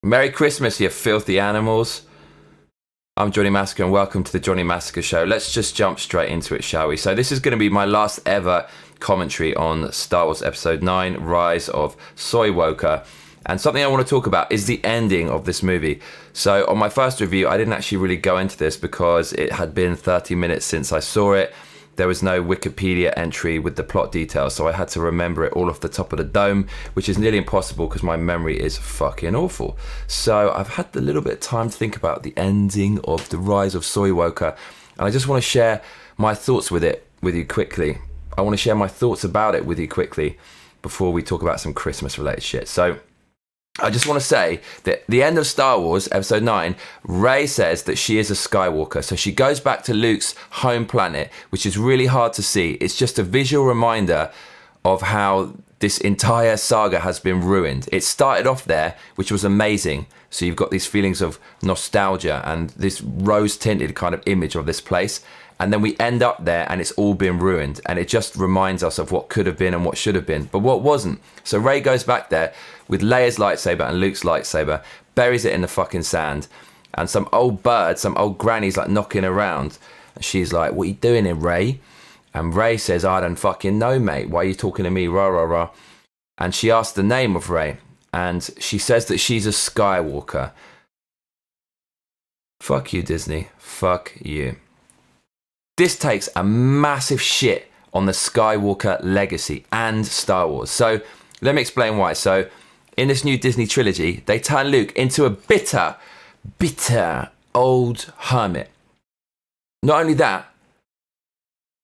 Merry Christmas, you filthy animals. I'm Johnny Massacre and welcome to the Johnny Massacre Show. Let's just jump straight into it, shall we? So this is going to be my last ever commentary on Star Wars Episode 9, Rise of Skywalker. And something I want to talk about is the ending of this movie. So on my first review, I didn't actually really go into this because it had been 30 minutes since I saw it. There was no Wikipedia entry with the plot details, so I had to remember it all off the top of the dome, which is nearly impossible because my memory is fucking awful. So I've had a little bit of time to think about the ending of The Rise of Skywalker, and I just want to share my thoughts with you quickly. I want to share my thoughts about it with you quickly before we talk about some Christmas-related shit. So I just want to say that the end of Star Wars Episode 9, Rey says that she is a Skywalker. So she goes back to Luke's home planet, which is really hard to see. It's just a visual reminder of how this entire saga has been ruined. It started off there, which was amazing. So you've got these feelings of nostalgia and this rose-tinted kind of image of this place. And then we end up there and it's all been ruined. And it just reminds us of what could have been and what should have been, but what wasn't. So Rey goes back there with Leia's lightsaber and Luke's lightsaber, buries it in the fucking sand. And some old bird, some old granny's like knocking around. And she's like, "What are you doing here, Rey?" And Rey says, "I don't fucking know, mate. Why are you talking to me? Rah, rah, rah." And she asks the name of Rey. And she says that she's a Skywalker. Fuck you, Disney. Fuck you. This takes a massive shit on the Skywalker legacy and Star Wars. So let me explain why. So in this new Disney trilogy, they turn Luke into a bitter old hermit. Not only that,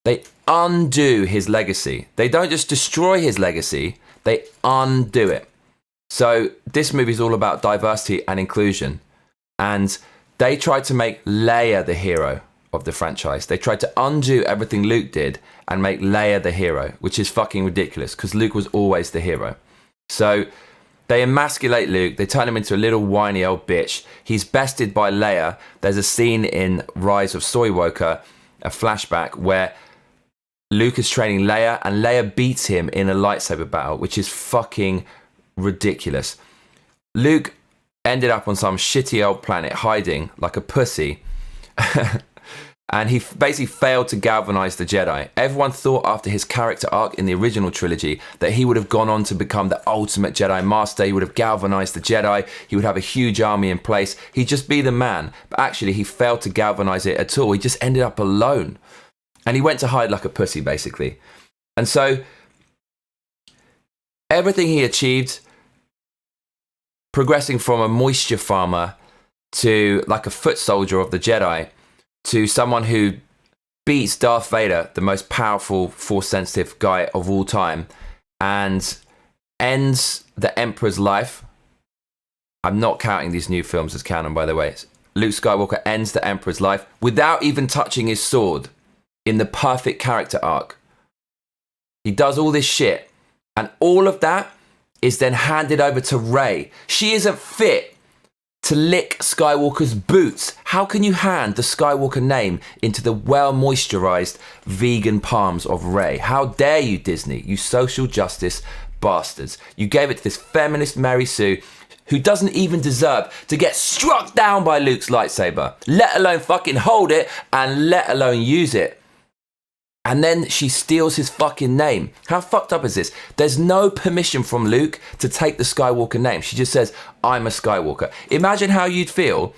they undo his legacy. They don't just destroy his legacy, they undo it. So this movie is all about diversity and inclusion. And they tried to make Leia the hero of the franchise. They tried to undo everything Luke did and make Leia the hero, which is fucking ridiculous because Luke was always the hero. So they emasculate Luke. They turn him into a little whiny old bitch. He's bested by Leia. There's a scene in Rise of Skywalker, a flashback, where Luke is training Leia and Leia beats him in a lightsaber battle, which is fucking ridiculous. Luke ended up on some shitty old planet hiding like a pussy. And he basically failed to galvanize the Jedi. Everyone thought after his character arc in the original trilogy that he would have gone on to become the ultimate Jedi Master. He would have galvanized the Jedi. He would have a huge army in place. He'd just be the man. But actually, he failed to galvanize it at all. He just ended up alone. And he went to hide like a pussy, basically. And so, everything he achieved, progressing from a moisture farmer to like a foot soldier of the Jedi, to someone who beats Darth Vader, the most powerful, force-sensitive guy of all time, and ends the Emperor's life. I'm not counting these new films as canon, by the way. Luke Skywalker ends the Emperor's life without even touching his sword in the perfect character arc. He does all this shit, and all of that is then handed over to Rey. She isn't fit to lick Skywalker's boots. How can you hand the Skywalker name into the well-moisturized vegan palms of Rey? How dare you, Disney, you social justice bastards. You gave it to this feminist Mary Sue who doesn't even deserve to get struck down by Luke's lightsaber, let alone fucking hold it and let alone use it. And then she steals his fucking name. How fucked up is this? There's no permission from Luke to take the Skywalker name. She just says, "I'm a Skywalker." Imagine how you'd feel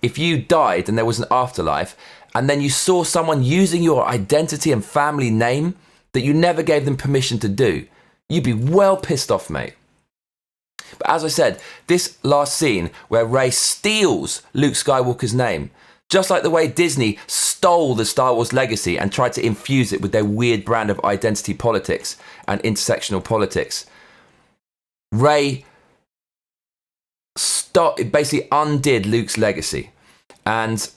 if you died and there was an afterlife and then you saw someone using your identity and family name that you never gave them permission to do. You'd be well pissed off, mate. But as I said, this last scene where Rey steals Luke Skywalker's name, just like the way Disney stole the Star Wars legacy and tried to infuse it with their weird brand of identity politics and intersectional politics, Rey basically undid Luke's legacy. And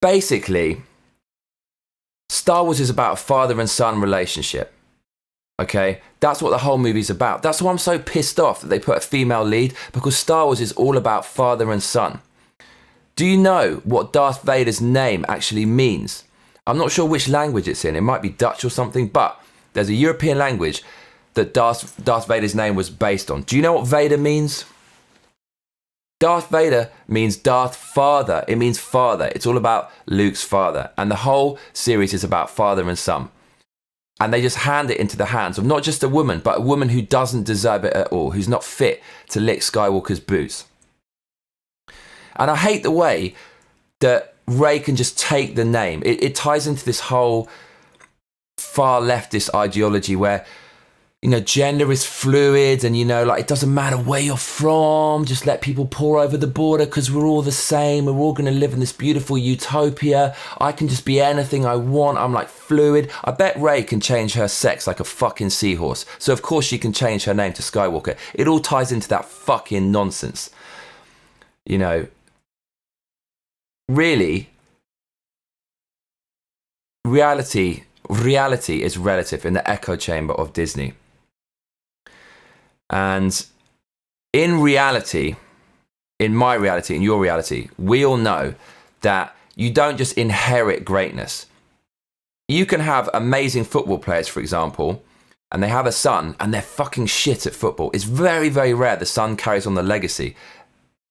basically, Star Wars is about a father and son relationship. Okay, that's what the whole movie's about. That's why I'm so pissed off that they put a female lead, because Star Wars is all about father and son. Do you know what Darth Vader's name actually means? I'm not sure which language it's in. It might be Dutch or something, but there's a European language that Darth Vader's name was based on. Do you know what Vader means? Darth Vader means Darth Father. It means father. It's all about Luke's father. And the whole series is about father and son. And they just hand it into the hands of not just a woman, but a woman who doesn't deserve it at all, who's not fit to lick Skywalker's boots. And I hate the way that Rey can just take the name. It ties into this whole far leftist ideology where, you know, gender is fluid and, you know, like it doesn't matter where you're from, just let people pour over the border because we're all the same. We're all going to live in this beautiful utopia. I can just be anything I want. I'm like fluid. I bet Rey can change her sex like a fucking seahorse. So of course she can change her name to Skywalker. It all ties into that fucking nonsense. You know, really, reality is relative in the echo chamber of Disney. And in reality, in my reality, in your reality, we all know that you don't just inherit greatness. You can have amazing football players, for example, and they have a son and they're fucking shit at football. It's very, very rare the son carries on the legacy.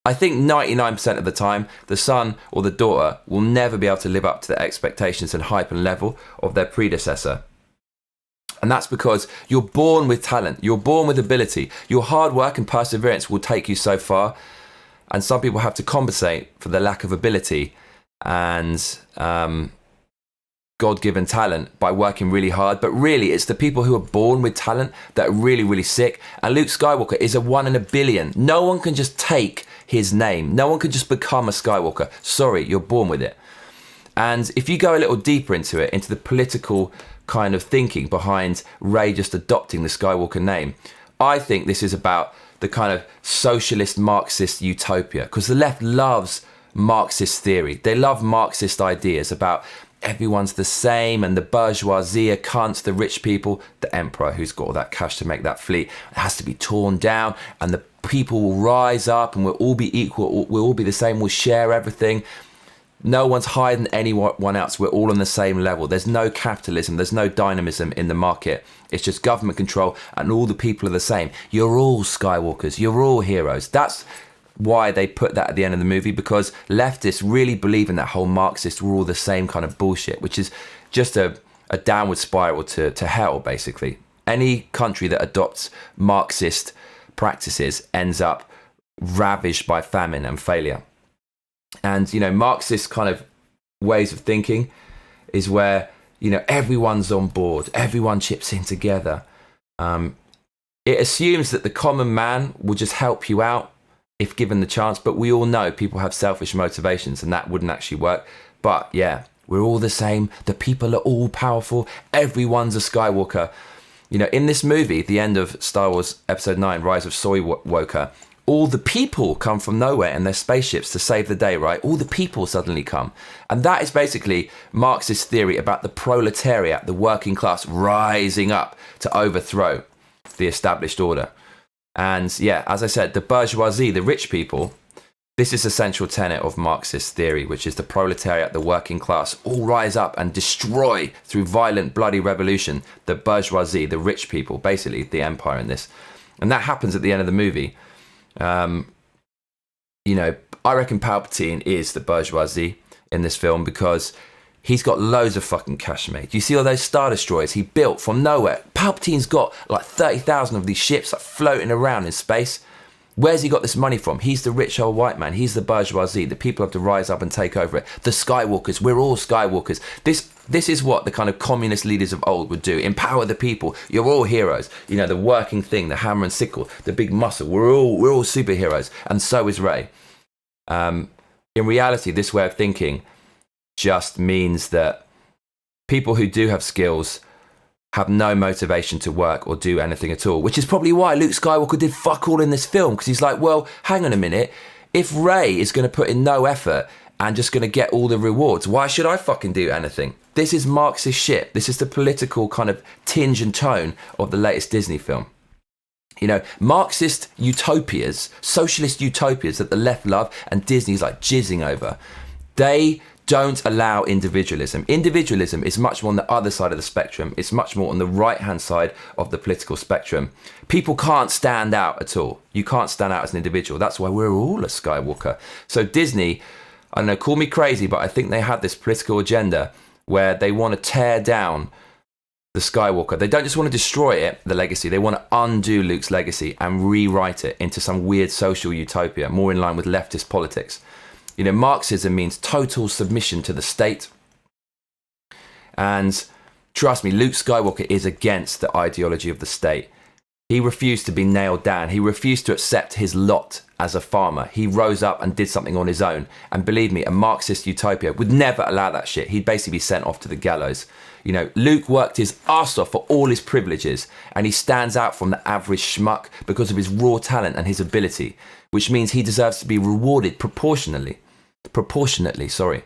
I think 99% of the time, the son or the daughter will never be able to live up to the expectations and hype and level of their predecessor. And that's because you're born with talent, you're born with ability. Your hard work and perseverance will take you so far. And some people have to compensate for the lack of ability and God-given talent by working really hard. But really, it's the people who are born with talent that are really, really sick. And Luke Skywalker is a 1 in a billion. No one can just take his name. No one can just become a Skywalker. Sorry, you're born with it. And if you go a little deeper into it, into the political kind of thinking behind Rey just adopting the Skywalker name, I think this is about the kind of socialist Marxist utopia, because the left loves Marxist theory. They love Marxist ideas about everyone's the same and the bourgeoisie are cunts, the rich people, the emperor who's got all that cash to make that fleet, it has to be torn down and the people will rise up and we'll all be equal, we'll all be the same, we'll share everything. No one's higher than anyone else. We're all on the same level. There's no capitalism. There's no dynamism in the market. It's just government control and all the people are the same. You're all Skywalkers. You're all heroes. That's why they put that at the end of the movie, because leftists really believe in that whole Marxist, we're all the same kind of bullshit, which is just a downward spiral to hell, basically. Any country that adopts Marxist practices ends up ravaged by famine and failure. And, you know, Marxist kind of ways of thinking is where, you know, everyone's on board, everyone chips in together. It assumes that the common man will just help you out if given the chance, but we all know people have selfish motivations and that wouldn't actually work. But yeah, we're all the same. The people are all powerful. Everyone's a Skywalker. You know, in this movie, the end of Star Wars Episode 9, Rise of Skywalker, all the people come from nowhere in their spaceships to save the day, right? All the people suddenly come. And that is basically Marxist theory about the proletariat, the working class, rising up to overthrow the established order. And yeah, as I said, the bourgeoisie, the rich people, this is a central tenet of Marxist theory, which is the proletariat, the working class, all rise up and destroy through violent, bloody revolution the bourgeoisie, the rich people, basically the empire in this. And that happens at the end of the movie. You know, I reckon Palpatine is the bourgeoisie in this film because he's got loads of fucking cash, mate. Do you see all those Star Destroyers he built from nowhere? Palpatine's got like 30,000 of these ships like floating around in space. Where's he got this money from? He's the rich old white man. He's the bourgeoisie. The people have to rise up and take over it. The Skywalkers. We're all Skywalkers. This is what the kind of communist leaders of old would do. Empower the people. You're all heroes. You know, the working thing, the hammer and sickle, the big muscle. We're all superheroes. And so is Rey. In reality, this way of thinking just means that people who do have skills have no motivation to work or do anything at all, which is probably why Luke Skywalker did fuck all in this film, because he's like, well, hang on a minute, if Rey is going to put in no effort and just going to get all the rewards, why should I fucking do anything? This is Marxist shit. This is the political kind of tinge and tone of the latest Disney film. You know, Marxist utopias, socialist utopias that the left love and Disney's like jizzing over, they Don't allow individualism. Individualism is much more on the other side of the spectrum. It's much more on the right-hand side of the political spectrum. People can't stand out at all. You can't stand out as an individual. That's why we're all a Skywalker. So Disney, I don't know, call me crazy, but I think they have this political agenda where they want to tear down the Skywalker. They don't just want to destroy it, the legacy. They want to undo Luke's legacy and rewrite it into some weird social utopia, more in line with leftist politics. You know, Marxism means total submission to the state. And trust me, Luke Skywalker is against the ideology of the state. He refused to be nailed down. He refused to accept his lot as a farmer. He rose up and did something on his own. And believe me, a Marxist utopia would never allow that shit. He'd basically be sent off to the gallows. You know, Luke worked his arse off for all his privileges, and he stands out from the average schmuck because of his raw talent and his ability, which means he deserves to be rewarded proportionately, sorry.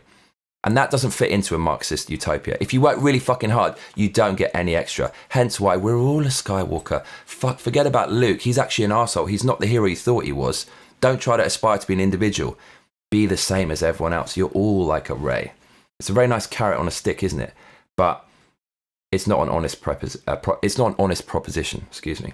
And that doesn't fit into a Marxist utopia. If you work really fucking hard, you don't get any extra. Hence why we're all a Skywalker. Forget about Luke. He's actually an arsehole. He's not the hero you thought he was. Don't try to aspire to be an individual. Be the same as everyone else. You're all like a Rey. It's a very nice carrot on a stick, isn't it? But it's not an honest proposition. Excuse me.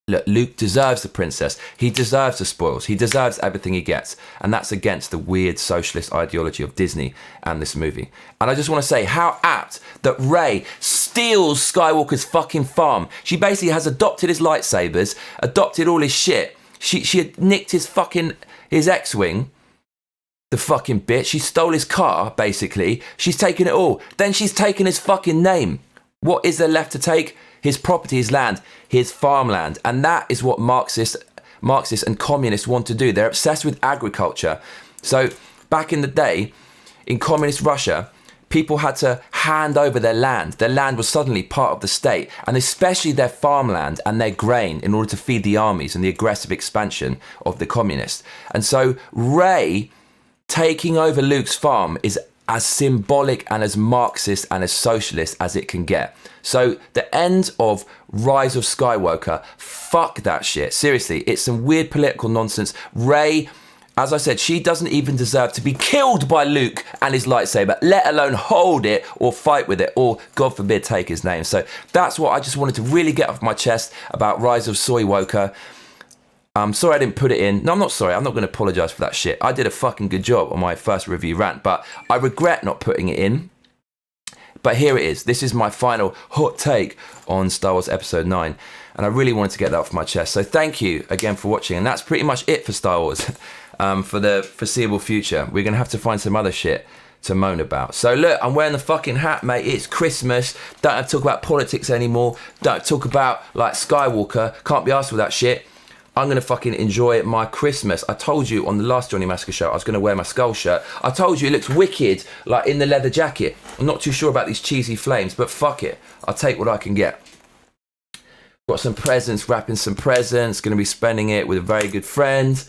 Look, Luke deserves the princess. He deserves the spoils. He deserves everything he gets. And that's against the weird socialist ideology of Disney and this movie. And I just want to say how apt that Rey steals Skywalker's fucking farm. She basically has adopted his lightsabers, adopted all his shit. She had nicked his X-Wing. The fucking bitch. She stole his car, basically. She's taken it all. Then she's taken his fucking name. What is there left to take? His property, his land, his farmland. And that is what Marxists and communists want to do. They're obsessed with agriculture. So back in the day, in communist Russia, people had to hand over their land. Their land was suddenly part of the state, and especially their farmland and their grain in order to feed the armies and the aggressive expansion of the communists. And so Rey taking over Luke's farm is as symbolic and as Marxist and as socialist as it can get. So the end of Rise of Skywalker, fuck that shit. Seriously, it's some weird political nonsense. Rey, as I said, she doesn't even deserve to be killed by Luke and his lightsaber, let alone hold it or fight with it or, God forbid, take his name. So that's what I just wanted to really get off my chest about Rise of Skywalker. I'm sorry I didn't put it in. No, I'm not sorry. I'm not going to apologise for that shit. I did a fucking good job on my first review rant, but I regret not putting it in. But here it is. This is my final hot take on Star Wars Episode 9. And I really wanted to get that off my chest. So thank you again for watching. And that's pretty much it for Star Wars for the foreseeable future. We're going to have to find some other shit to moan about. So look, I'm wearing the fucking hat, mate. It's Christmas. Don't have to talk about politics anymore. Don't have to talk about, like, Skywalker. Can't be asked with that shit. I'm going to fucking enjoy my Christmas. I told you on the last Johnny Massacre show I was going to wear my skull shirt. I told you it looks wicked, like in the leather jacket. I'm not too sure about these cheesy flames, but fuck it. I'll take what I can get. Got some presents, wrapping some presents. Going to be spending it with a very good friend.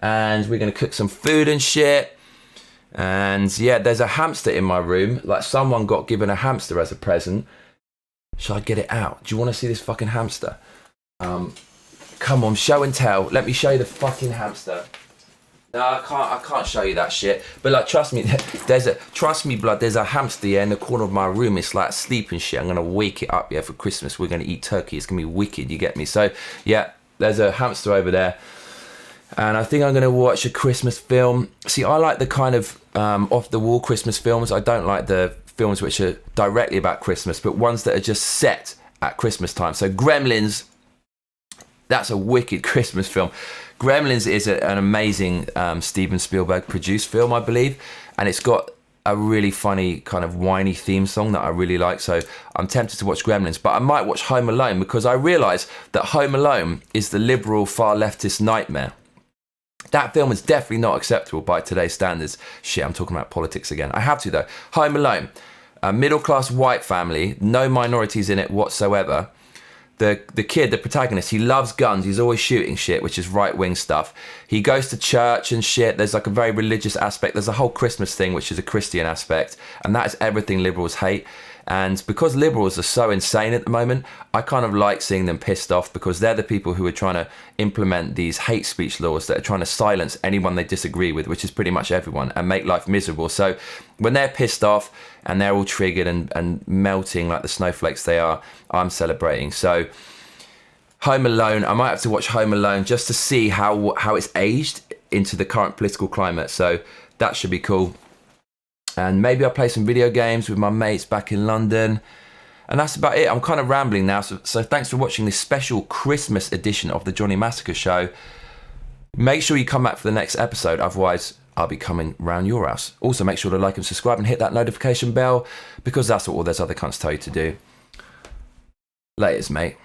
And we're going to cook some food and shit. And yeah, there's a hamster in my room. Like someone got given a hamster as a present. Shall I get it out? Do you want to see this fucking hamster? Come on, show and tell. Let me show you the fucking hamster. No, I can't show you that shit. But like, trust me, blood, there's a hamster here in the corner of my room. It's like asleep and shit. I'm gonna wake it up, for Christmas. We're gonna eat turkey. It's gonna be wicked, you get me? So yeah, there's a hamster over there. And I think I'm gonna watch a Christmas film. See, I like the kind of off the wall Christmas films. I don't like the films which are directly about Christmas, but ones that are just set at Christmas time. So Gremlins, that's a wicked Christmas film. Gremlins is an amazing Steven Spielberg produced film, I believe. And it's got a really funny kind of whiny theme song that I really like. So I'm tempted to watch Gremlins, but I might watch Home Alone because I realise that Home Alone is the liberal far leftist nightmare. That film is definitely not acceptable by today's standards. Shit, I'm talking about politics again. I have to though. Home Alone, a middle-class white family, no minorities in it whatsoever. The kid, the protagonist, he loves guns. He's always shooting shit, which is right-wing stuff. He goes to church and shit. There's like a very religious aspect. There's a whole Christmas thing, which is a Christian aspect. And that is everything liberals hate. And because liberals are so insane at the moment, I kind of like seeing them pissed off, because they're the people who are trying to implement these hate speech laws that are trying to silence anyone they disagree with, which is pretty much everyone, and make life miserable. So when they're pissed off and they're all triggered and melting like the snowflakes they are, I'm celebrating. So Home Alone, I might have to watch Home Alone just to see how it's aged into the current political climate. So that should be cool. And maybe I'll play some video games with my mates back in London. And that's about it. I'm kind of rambling now. So thanks for watching this special Christmas edition of the Johnny Massacre Show. Make sure you come back for the next episode. Otherwise, I'll be coming round your house. Also, make sure to like and subscribe and hit that notification bell, because that's what all those other cunts tell you to do. Laters, mate.